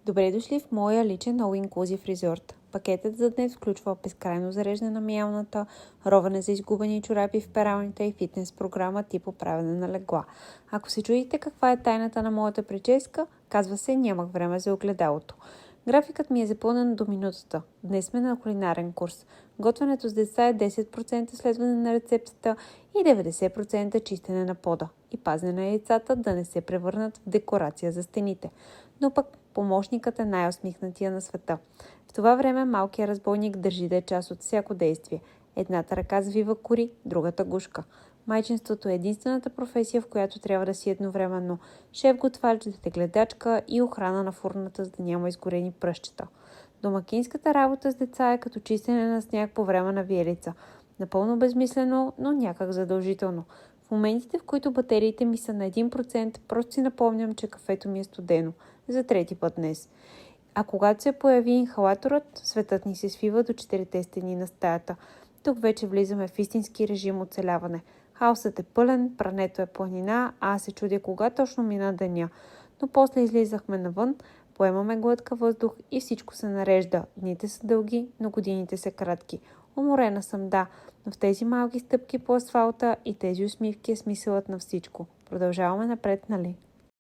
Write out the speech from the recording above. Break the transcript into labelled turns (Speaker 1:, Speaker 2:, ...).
Speaker 1: Добре дошли в моя личен All Inclusive Resort. Пакетът за днес включва безкрайно зареждане на миялната, ровене за изгубени чорапи в пералнята и фитнес програма тип оправяне на легла. Ако се чудите каква е тайната на моята прическа, казва се нямах време за огледалото. Графикът ми е запълнен до минутата. Днес сме на кулинарен курс. Готвенето с деца е 10% следване на рецептата и 90% чистене на пода и пазене на яйцата да не се превърнат в декорация за стените. Но пък помощникът е най-усмихнатия на света. В това време малкият разбойник държи да е част от всяко действие. Едната ръка завива кори, другата гушка. Майчинството е единствената професия, в която трябва да си едновременно шеф-готвач, детегледачка и охрана на фурната, за да няма изгорени пръщчета. Домакинската работа с деца е като чистене на сняг по време на виелица. Напълно безмислено, но някак задължително. В моментите, в които батериите ми са на 1%, просто си напомням, че кафето ми е студено. За трети път днес. А когато се появи инхалаторът, светът ни се свива до 4 стени на стаята. Тук вече влизаме в истински режим оцеляване. Хаосът е пълен, прането е планина, а аз се чудя кога точно мина деня. Но после излизахме навън, поемаме глътка въздух и всичко се нарежда. Дните са дълги, но годините са кратки. Уморена съм, да, но в тези малки стъпки по асфалта и тези усмивки е смисълът на всичко. Продължаваме напред, нали?